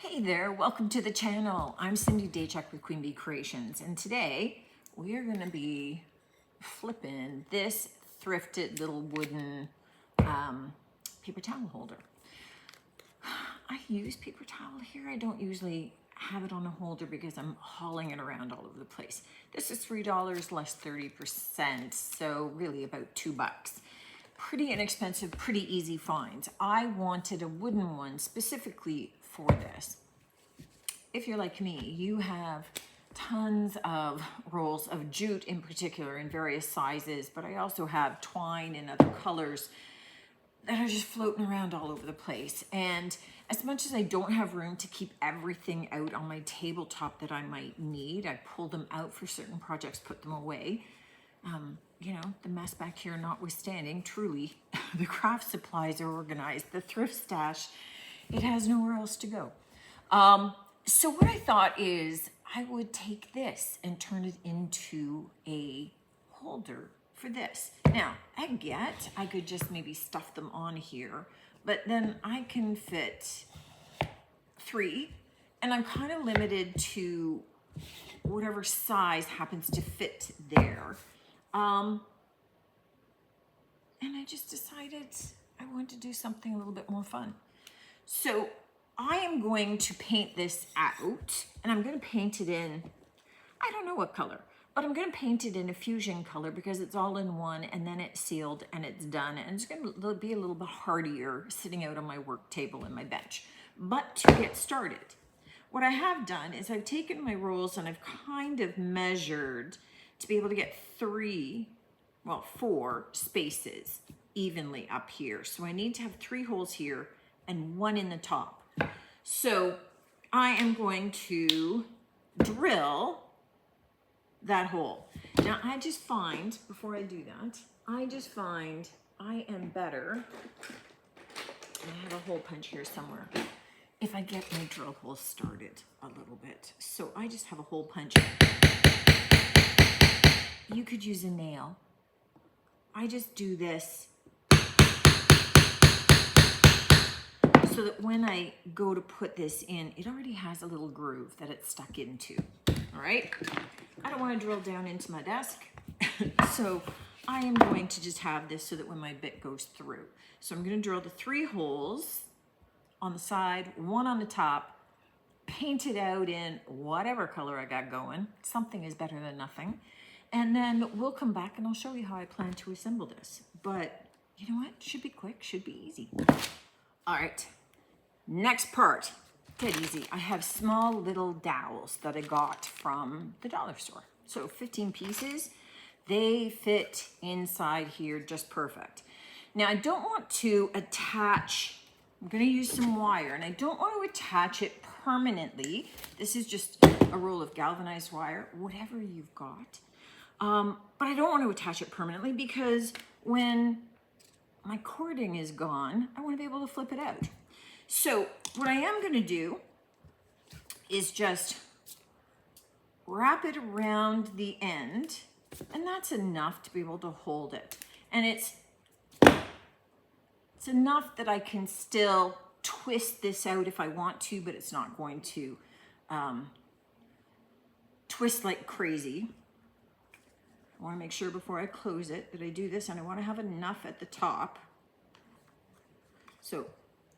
Hey there, welcome to the channel. I'm Cindy Daychuck with Queen Bee Creations, and today we are going to be flipping this thrifted little wooden paper towel holder. I use paper towel here. I don't usually have it on a holder because I'm hauling it around all over the place. This is $3 less 30%, so really about $2. Pretty inexpensive, pretty easy finds. I wanted a wooden one specifically for this. If you're like me, you have tons of rolls of jute in particular in various sizes, but I also have twine in other colors that are just floating around all over the place. And as much as I don't have room to keep everything out on my tabletop that I might need, I pull them out for certain projects, put them away. You know, the mess back here notwithstanding, truly, the craft supplies are organized. The thrift stash, it has nowhere else to go. So what I thought is I would take this and turn it into a holder for this. Now, I could just maybe stuff them on here, but then I can fit 3, and I'm kind of limited to whatever size happens to fit there. And I just decided I want to do something a little bit more fun. So I am going to paint this out, and I'm going to paint it in, I don't know what color, but I'm going to paint it in a fusion color because it's all in one, and then it's sealed and it's done, and it's going to be a little bit hardier sitting out on my work table and my bench. But to get started, what I have done is I've taken my rolls and I've kind of measured to be able to get 4 spaces evenly up here. So I need to have 3 holes here and 1 in the top. So I am going to drill that hole. Now I just find, before I do that, I am better, I have a hole punch here somewhere, if I get my drill hole started a little bit. So I just have a hole punch. You could use a nail. I just do this so that when I go to put this in, it already has a little groove that it's stuck into, all right? I don't want to drill down into my desk, so I am going to just have this so that when my bit goes through. So I'm going to drill the 3 holes on the side, 1 on the top, paint it out in whatever color I got going. Something is better than nothing. And then we'll come back and I'll show you how I plan to assemble this. But you know what? Should be quick, should be easy. All right, next part, dead easy. I have small little dowels that I got from the dollar store. So 15 pieces, they fit inside here just perfect. Now I don't want to attach, I'm gonna use some wire, and I don't want to attach it permanently. This is just a roll of galvanized wire, whatever you've got. But I don't want to attach it permanently because when my cording is gone, I want to be able to flip it out. So what I am going to do is just wrap it around the end, and that's enough to be able to hold it. And it's enough that I can still twist this out if I want to, but it's not going to twist like crazy. I want to make sure before I close it that I do this, and I want to have enough at the top. So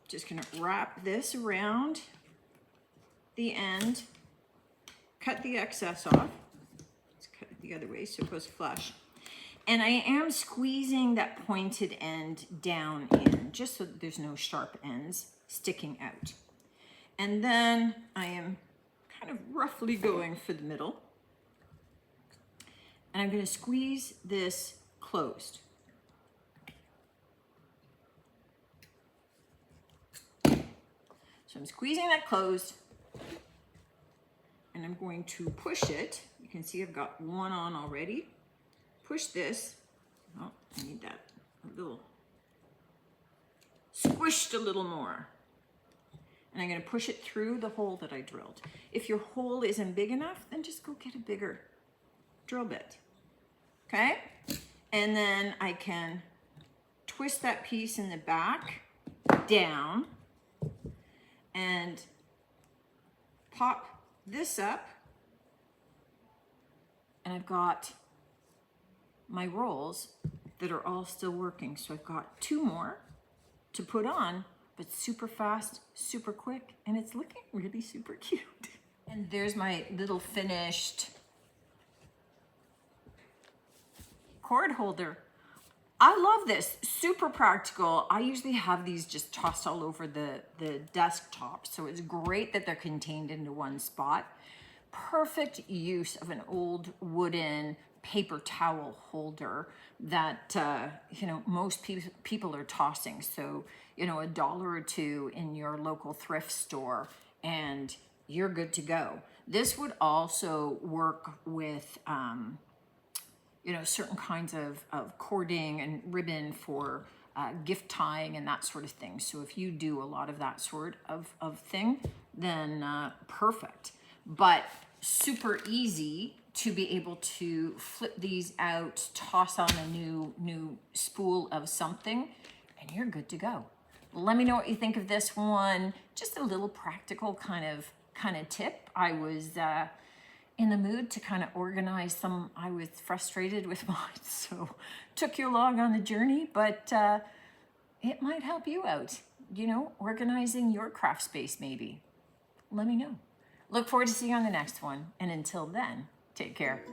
just going to wrap this around the end, cut the excess off. Let's cut it the other way so it goes flush. And I am squeezing that pointed end down in just so that there's no sharp ends sticking out. And then I am kind of roughly going for the middle. And I'm going to squeeze this closed. So I'm squeezing that closed, and I'm going to push it. You can see I've got 1 on already. Push this. Oh, I need that a little squished a little more. And I'm going to push it through the hole that I drilled. If your hole isn't big enough, then just go get a bigger drill bit. Okay? And then I can twist that piece in the back down and pop this up, and I've got my rolls that are all still working. So I've got 2 more to put on, but super fast, super quick, and it's looking really super cute. And there's my little finished cord holder. I love this, super practical. I usually have these just tossed all over the desktop, so it's great that they're contained into one spot. Perfect use of an old wooden paper towel holder that you know, most people are tossing. So, you know, $1 or $2 in your local thrift store and you're good to go. This would also work with you know, certain kinds of cording and ribbon for gift tying and that sort of thing. So if you do a lot of that sort of thing, then perfect. But super easy to be able to flip these out, toss on a new spool of something, and you're good to go. Let me know what you think of this one. Just a little practical kind of tip. I was in the mood to kind of organize some. I was frustrated with mine, so took you along on the journey, but it might help you out, you know, organizing your craft space maybe. Let me know. Look forward to seeing you on the next one, and until then, take care.